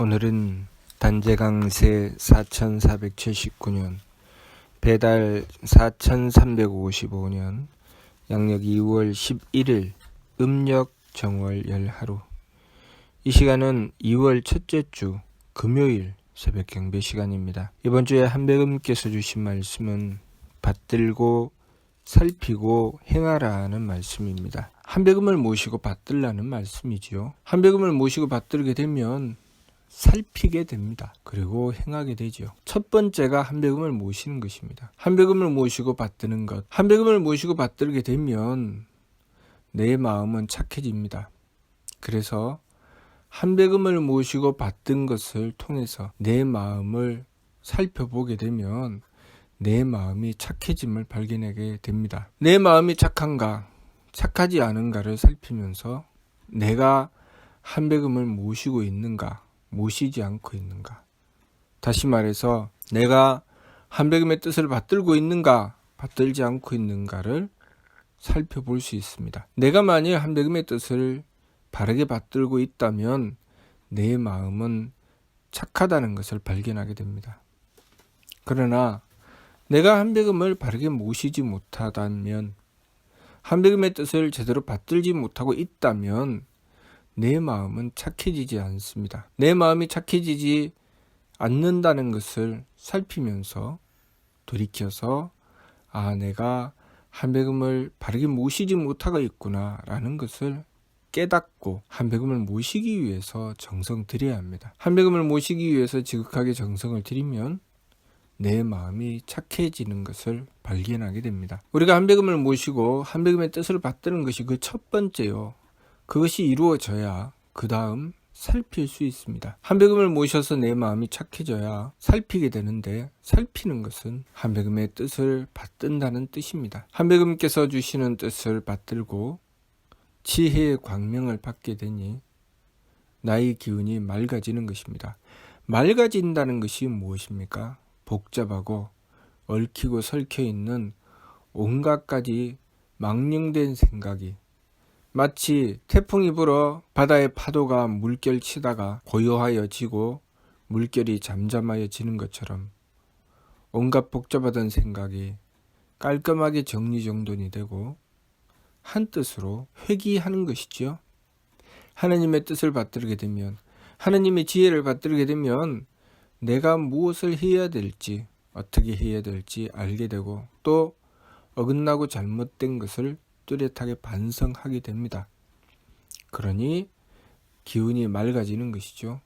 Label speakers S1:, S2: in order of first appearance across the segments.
S1: 오늘은 단재강세 4479년, 배달 4355년, 양력 2월 11일, 음력 정월 열하루. 이 시간은 2월 첫째 주 금요일 새벽 경배 시간입니다. 이번 주에 한배금께서 주신 말씀은 받들고 살피고 행하라는 말씀입니다. 한배금을 모시고 받들라는 말씀이지요. 한배금을 모시고 받들게 되면 살피게 됩니다. 그리고 행하게 되죠. 첫 번째가 한배금을 모시는 것입니다. 한배금을 모시고 받드는 것. 한배금을 모시고 받들게 되면 내 마음은 착해집니다. 그래서 한배금을 모시고 받든 것을 통해서 내 마음을 살펴보게 되면 내 마음이 착해짐을 발견하게 됩니다. 내 마음이 착한가, 착하지 않은가를 살피면서 내가 한배금을 모시고 있는가, 모시지 않고 있는가. 다시 말해서 내가 한배금의 뜻을 받들고 있는가, 받들지 않고 있는가를 살펴볼 수 있습니다. 내가 만일 한배금의 뜻을 바르게 받들고 있다면 내 마음은 착하다는 것을 발견하게 됩니다. 그러나 내가 한배금을 바르게 모시지 못하다면, 한배금의 뜻을 제대로 받들지 못하고 있다면 내 마음은 착해지지 않습니다. 내 마음이 착해지지 않는다는 것을 살피면서 돌이켜서 내가 한배금을 바르게 모시지 못하고 있구나 라는 것을 깨닫고 한배금을 모시기 위해서 정성 들여야 합니다. 한배금을 모시기 위해서 지극하게 정성을 들이면 내 마음이 착해지는 것을 발견하게 됩니다. 우리가 한배금을 모시고 한배금의 뜻을 받드는 것이 그 첫 번째요. 그것이 이루어져야 그 다음 살필 수 있습니다. 한배금을 모셔서 내 마음이 착해져야 살피게 되는데, 살피는 것은 한배금의 뜻을 받든다는 뜻입니다. 한배금께서 주시는 뜻을 받들고 지혜의 광명을 받게 되니 나의 기운이 맑아지는 것입니다. 맑아진다는 것이 무엇입니까? 복잡하고 얽히고 설켜 있는 온갖 가지 망령된 생각이, 마치 태풍이 불어 바다의 파도가 물결 치다가 고요하여지고 물결이 잠잠하여지는 것처럼 온갖 복잡하던 생각이 깔끔하게 정리정돈이 되고 한 뜻으로 회귀하는 것이죠. 하나님의 뜻을 받들게 되면, 하나님의 지혜를 받들게 되면 내가 무엇을 해야 될지, 어떻게 해야 될지 알게 되고, 또 어긋나고 잘못된 것을 뚜렷하게 반성하게 됩니다. 그러니 기운이 맑아지는 것이죠.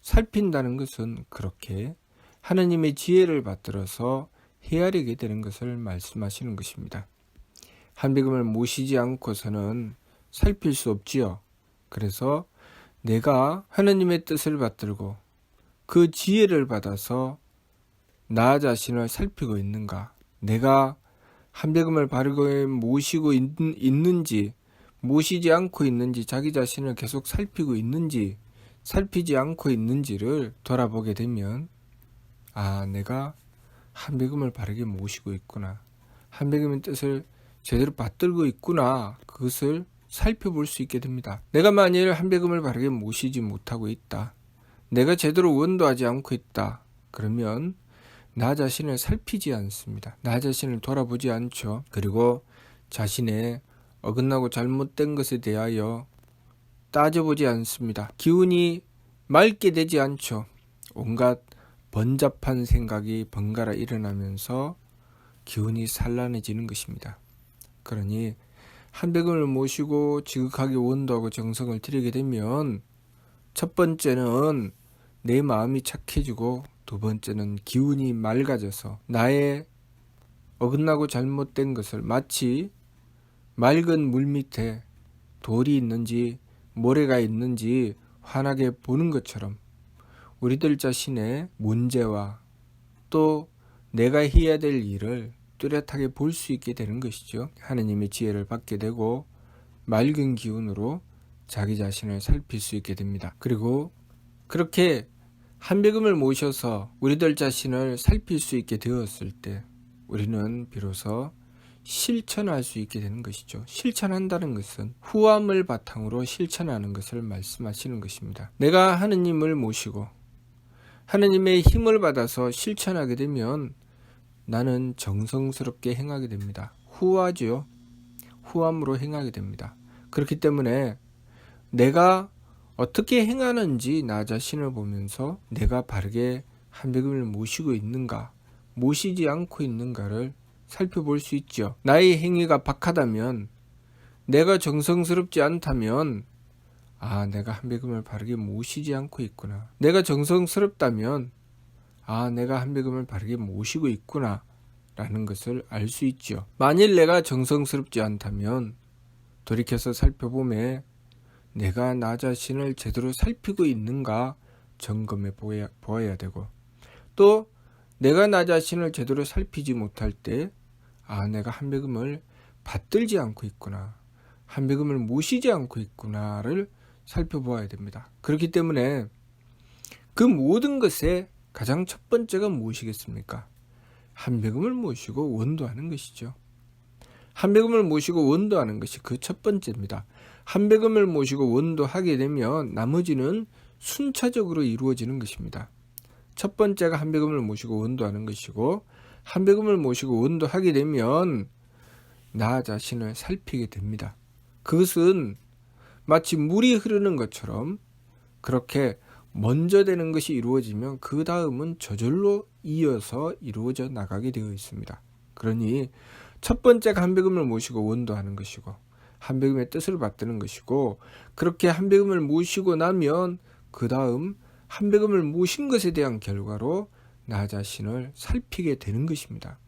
S1: 살핀다는 것은 그렇게 하나님의 지혜를 받들어서 헤아리게 되는 것을 말씀하시는 것입니다. 한배금을 모시지 않고서는 살필 수 없지요. 그래서 내가 하나님의 뜻을 받들고 그 지혜를 받아서 나 자신을 살피고 있는가, 내가 한배금을 바르게 모시고 있는지, 모시지 않고 있는지, 자기 자신을 계속 살피고 있는지, 살피지 않고 있는지를 돌아보게 되면 내가 한배금을 바르게 모시고 있구나, 한배금의 뜻을 제대로 받들고 있구나, 그것을 살펴볼 수 있게 됩니다. 내가 만일 한배금을 바르게 모시지 못하고 있다, 내가 제대로 원도하지 않고 있다, 그러면 나 자신을 살피지 않습니다. 나 자신을 돌아보지 않죠. 그리고 자신의 어긋나고 잘못된 것에 대하여 따져보지 않습니다. 기운이 맑게 되지 않죠. 온갖 번잡한 생각이 번갈아 일어나면서 기운이 산란해지는 것입니다. 그러니 한배금을 모시고 지극하게 원도하고 정성을 들이게 되면 첫 번째는 내 마음이 착해지고, 두 번째는 기운이 맑아져서 나의 어긋나고 잘못된 것을 마치 맑은 물 밑에 돌이 있는지 모래가 있는지 환하게 보는 것처럼 우리들 자신의 문제와 또 내가 해야 될 일을 뚜렷하게 볼 수 있게 되는 것이죠. 하나님의 지혜를 받게 되고 맑은 기운으로 자기 자신을 살필 수 있게 됩니다. 그리고 그렇게 한배금을 모셔서 우리들 자신을 살필 수 있게 되었을 때 우리는 비로소 실천할 수 있게 되는 것이죠. 실천한다는 것은 후함을 바탕으로 실천하는 것을 말씀하시는 것입니다. 내가 하느님을 모시고 하느님의 힘을 받아서 실천하게 되면 나는 정성스럽게 행하게 됩니다. 후하지요. 후함으로 행하게 됩니다. 그렇기 때문에 내가 어떻게 행하는지 나 자신을 보면서 내가 바르게 한백음을 모시고 있는가, 모시지 않고 있는가를 살펴볼 수 있죠. 나의 행위가 박하다면, 내가 정성스럽지 않다면 내가 한백음을 바르게 모시지 않고 있구나. 내가 정성스럽다면 내가 한백음을 바르게 모시고 있구나 라는 것을 알 수 있죠. 만일 내가 정성스럽지 않다면 돌이켜서 살펴보면 내가 나 자신을 제대로 살피고 있는가 점검해 보아야 되고, 또 내가 나 자신을 제대로 살피지 못할 때 내가 한백음을 받들지 않고 있구나, 한백음을 모시지 않고 있구나를 살펴보아야 됩니다. 그렇기 때문에 그 모든 것에 가장 첫 번째가 무엇이겠습니까? 한백음을 모시고 원도하는 것이죠. 한백음을 모시고 원도하는 것이 그 첫 번째입니다. 한백음을 모시고 원도하게 되면 나머지는 순차적으로 이루어지는 것입니다. 첫 번째가 한백음을 모시고 원도하는 것이고, 한백음을 모시고 원도하게 되면 나 자신을 살피게 됩니다. 그것은 마치 물이 흐르는 것처럼 그렇게 먼저 되는 것이 이루어지면 그 다음은 저절로 이어서 이루어져 나가게 되어 있습니다. 그러니 첫 번째가 한백음을 모시고 원도하는 것이고, 한백음의 뜻을 받드는 것이고, 그렇게 한백음을 모시고 나면 그 다음 한백음을 모신 것에 대한 결과로 나 자신을 살피게 되는 것입니다.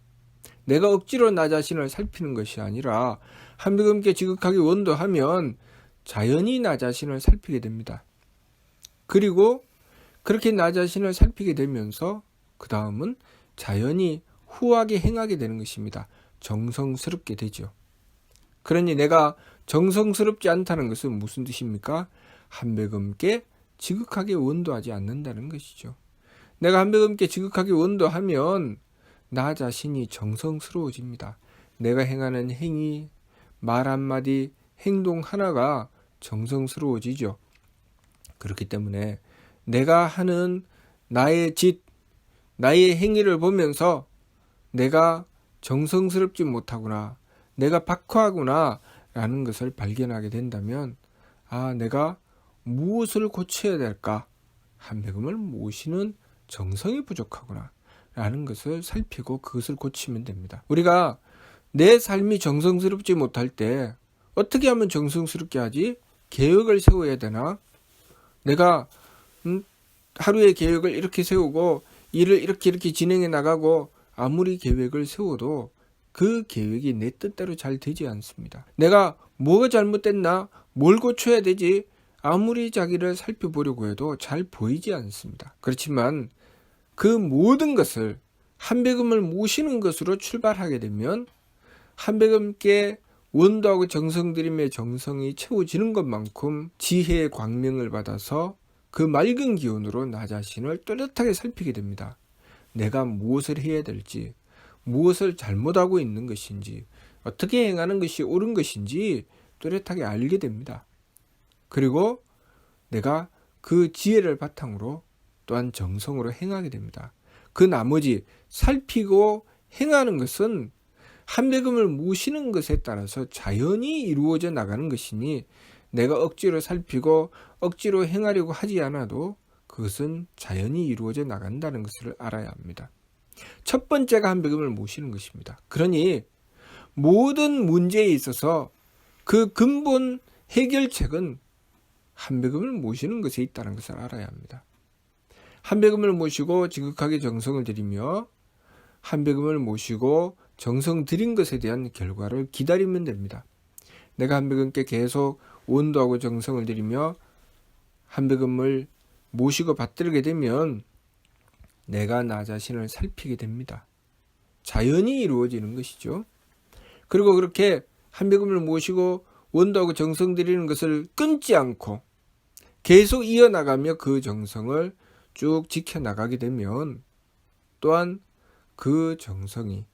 S1: 내가 억지로 나 자신을 살피는 것이 아니라 한백음께 지극하게 원도하면 자연히 나 자신을 살피게 됩니다. 그리고 그렇게 나 자신을 살피게 되면서 그 다음은 자연히 후하게 행하게 되는 것입니다. 정성스럽게 되죠. 그러니 내가 정성스럽지 않다는 것은 무슨 뜻입니까? 한백음께 지극하게 원도하지 않는다는 것이죠. 내가 한백음께 지극하게 원도하면 나 자신이 정성스러워집니다. 내가 행하는 행위, 말 한마디, 행동 하나가 정성스러워지죠. 그렇기 때문에 내가 하는 나의 짓, 나의 행위를 보면서 내가 정성스럽지 못하구나, 내가 박하구나 라는 것을 발견하게 된다면 내가 무엇을 고쳐야 될까? 한백음을 모시는 정성이 부족하구나 라는 것을 살피고 그것을 고치면 됩니다. 우리가 내 삶이 정성스럽지 못할 때 어떻게 하면 정성스럽게 하지? 계획을 세워야 되나? 내가 하루의 계획을 이렇게 세우고 일을 이렇게 진행해 나가고 아무리 계획을 세워도 그 계획이 내 뜻대로 잘 되지 않습니다. 내가 뭐가 잘못됐나? 뭘 고쳐야 되지? 아무리 자기를 살펴보려고 해도 잘 보이지 않습니다. 그렇지만 그 모든 것을 한백음을 모시는 것으로 출발하게 되면 한백음께 원도하고 정성 들임의 정성이 채워지는 것만큼 지혜의 광명을 받아서 그 맑은 기운으로 나 자신을 또렷하게 살피게 됩니다. 내가 무엇을 해야 될지, 무엇을 잘못하고 있는 것인지, 어떻게 행하는 것이 옳은 것인지 또렷하게 알게 됩니다. 그리고 내가 그 지혜를 바탕으로 또한 정성으로 행하게 됩니다. 그 나머지 살피고 행하는 것은 한백음을 모시는 것에 따라서 자연히 이루어져 나가는 것이니 내가 억지로 살피고 억지로 행하려고 하지 않아도 그것은 자연히 이루어져 나간다는 것을 알아야 합니다. 첫 번째가 한백음을 모시는 것입니다. 그러니 모든 문제에 있어서 그 근본 해결책은 한백음을 모시는 것에 있다는 것을 알아야 합니다. 한백음을 모시고 지극하게 정성을 들이며 한백음을 모시고 정성 들인 것에 대한 결과를 기다리면 됩니다. 내가 한백음께 계속 원도하고 정성을 들이며 한백음을 모시고 받들게 되면 내가 나 자신을 살피게 됩니다. 자연히 이루어지는 것이죠. 그리고 그렇게 한백음을 모시고 원도하고 정성 들이는 것을 끊지 않고 계속 이어나가며 그 정성을 쭉 지켜나가게 되면 또한 그 정성이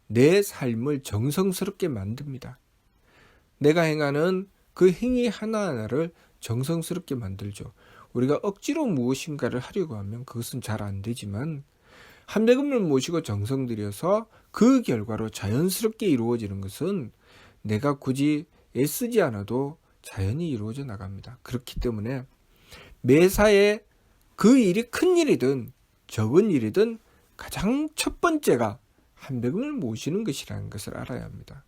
S1: 내 삶을 정성스럽게 만듭니다. 내가 행하는 그 행위 하나하나를 정성스럽게 만들죠. 우리가 억지로 무엇인가를 하려고 하면 그것은 잘 안 되지만 한백음을 모시고 정성 들여서 그 결과로 자연스럽게 이루어지는 것은 내가 굳이 애쓰지 않아도 자연히 이루어져 나갑니다. 그렇기 때문에 매사에 그 일이 큰 일이든 적은 일이든 가장 첫 번째가 한백음을 모시는 것이라는 것을 알아야 합니다.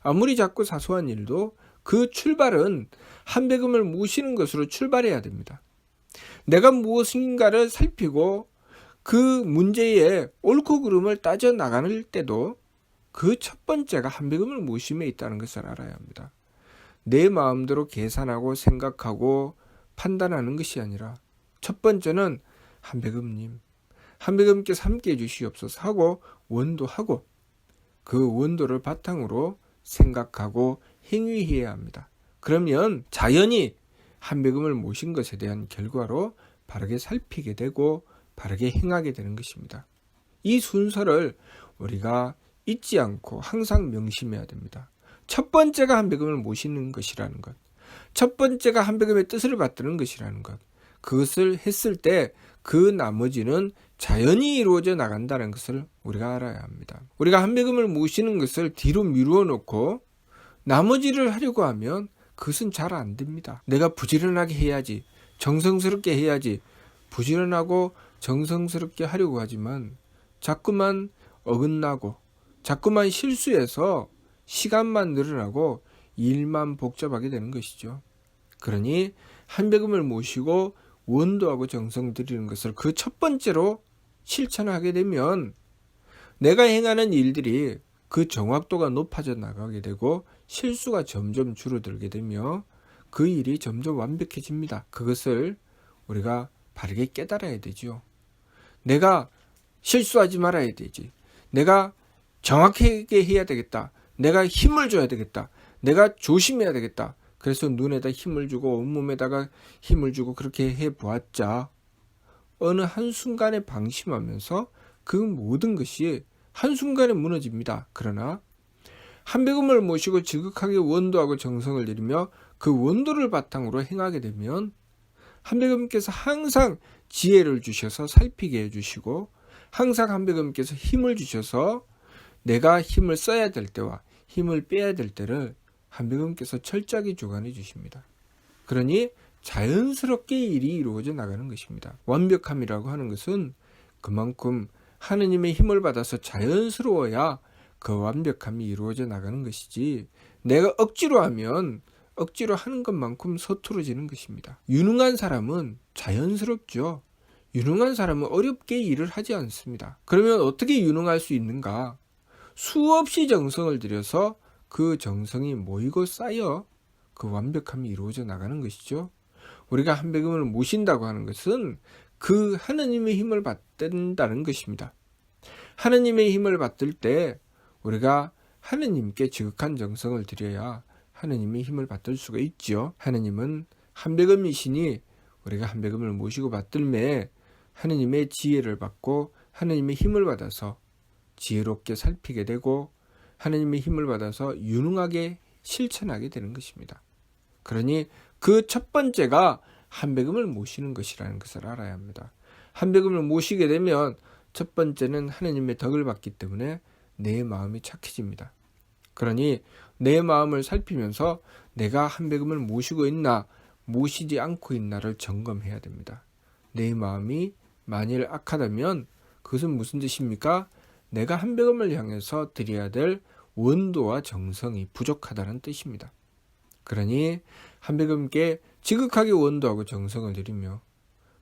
S1: 아무리 작고 사소한 일도 그 출발은 한백음을 모시는 것으로 출발해야 됩니다. 내가 무엇인가를 살피고 그 문제의 옳고 그름을 따져 나가는 때도 그 첫 번째가 한백음을 모심에 있다는 것을 알아야 합니다. 내 마음대로 계산하고 생각하고 판단하는 것이 아니라 첫 번째는 한백음님, 한백음께서 함께해 주시옵소서 하고 원도하고 그 원도를 바탕으로 생각하고 행위해야 합니다. 그러면 자연히 한백음을 모신 것에 대한 결과로 바르게 살피게 되고 바르게 행하게 되는 것입니다. 이 순서를 우리가 잊지 않고 항상 명심해야 됩니다. 첫 번째가 한백음을 모시는 것이라는 것, 첫 번째가 한백음의 뜻을 받드는 것이라는 것, 그것을 했을 때 그 나머지는 자연히 이루어져 나간다는 것을 우리가 알아야 합니다. 우리가 한백음을 모시는 것을 뒤로 미루어 놓고 나머지를 하려고 하면 그것은 잘 안 됩니다. 내가 부지런하게 해야지, 정성스럽게 해야지, 부지런하고 정성스럽게 하려고 하지만 자꾸만 어긋나고 자꾸만 실수해서 시간만 늘어나고 일만 복잡하게 되는 것이죠. 그러니 한백음을 모시고 원도하고 정성 들이는 것을 그 첫 번째로 실천하게 되면 내가 행하는 일들이 그 정확도가 높아져 나가게 되고 실수가 점점 줄어들게 되며 그 일이 점점 완벽해집니다. 그것을 우리가 바르게 깨달아야 되죠. 내가 실수하지 말아야 되지. 내가 정확하게 해야 되겠다. 내가 힘을 줘야 되겠다. 내가 조심해야 되겠다. 그래서 눈에다 힘을 주고 온몸에다가 힘을 주고 그렇게 해보았자 어느 한순간에 방심하면서 그 모든 것이 한순간에 무너집니다. 그러나 한백음을 모시고 지극하게 원도하고 정성을 들이며 그 원도를 바탕으로 행하게 되면 한백음께서 항상 지혜를 주셔서 살피게 해주시고 항상 한백음께서 힘을 주셔서 내가 힘을 써야 될 때와 힘을 빼야 될 때를 한백음께서 철저하게 주관해 주십니다. 그러니 자연스럽게 일이 이루어져 나가는 것입니다. 완벽함이라고 하는 것은 그만큼 하느님의 힘을 받아서 자연스러워야 그 완벽함이 이루어져 나가는 것이지 내가 억지로 하면 억지로 하는 것만큼 서투러지는 것입니다. 유능한 사람은 자연스럽죠. 유능한 사람은 어렵게 일을 하지 않습니다. 그러면 어떻게 유능할 수 있는가? 수없이 정성을 들여서 그 정성이 모이고 쌓여 그 완벽함이 이루어져 나가는 것이죠. 우리가 한백음을 모신다고 하는 것은 그 하느님의 힘을 받는다는 것입니다. 하느님의 힘을 받을 때 우리가 하느님께 지극한 정성을 드려야 하느님의 힘을 받을 수가 있죠. 하느님은 한백음이시니 우리가 한백음을 모시고 받들매 하느님의 지혜를 받고 하느님의 힘을 받아서 지혜롭게 살피게 되고 하느님의 힘을 받아서 유능하게 실천하게 되는 것입니다. 그러니 그 첫 번째가 한백음을 모시는 것이라는 것을 알아야 합니다. 한백음을 모시게 되면 첫 번째는 하느님의 덕을 받기 때문에 내 마음이 착해집니다. 그러니 내 마음을 살피면서 내가 한백음을 모시고 있나 모시지 않고 있나를 점검해야 됩니다. 내 마음이 만일 악하다면 그것은 무슨 뜻입니까? 내가 한백음을 향해서 드려야 될 원도와 정성이 부족하다는 뜻입니다. 그러니 한백음께 지극하게 원도하고 정성을 드리며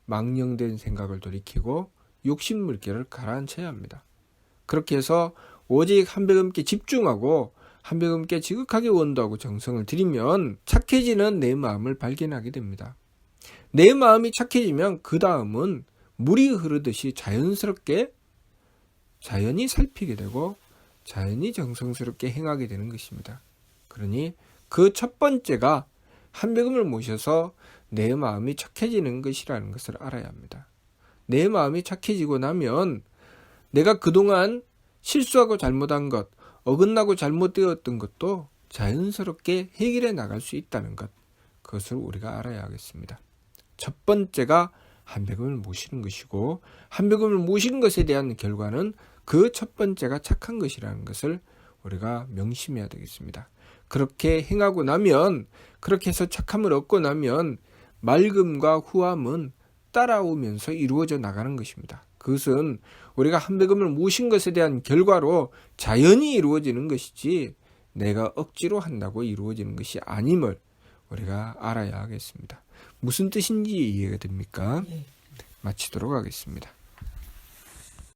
S1: 망령된 생각을 돌이키고 욕심물결을 가라앉혀야 합니다. 그렇게 해서 오직 한백음께 집중하고 한백음께 지극하게 원도하고 정성을 드리면 착해지는 내 마음을 발견하게 됩니다. 내 마음이 착해지면 그 다음은 물이 흐르듯이 자연스럽게 자연히 살피게 되고 자연히 정성스럽게 행하게 되는 것입니다. 그러니 그 첫 번째가 한백음을 모셔서 내 마음이 착해지는 것이라는 것을 알아야 합니다. 내 마음이 착해지고 나면 내가 그동안 실수하고 잘못한 것, 어긋나고 잘못되었던 것도 자연스럽게 해결해 나갈 수 있다는 것, 그것을 우리가 알아야 하겠습니다. 첫 번째가 한백음을 모시는 것이고, 한백음을 모시는 것에 대한 결과는 그 첫 번째가 착한 것이라는 것을 우리가 명심해야 되겠습니다. 그렇게 행하고 나면, 그렇게 해서 착함을 얻고 나면 맑음과 후함은 따라오면서 이루어져 나가는 것입니다. 그것은 우리가 한백음을 모신 것에 대한 결과로 자연히 이루어지는 것이지 내가 억지로 한다고 이루어지는 것이 아님을 우리가 알아야 하겠습니다. 무슨 뜻인지 이해가 됩니까? 마치도록 하겠습니다.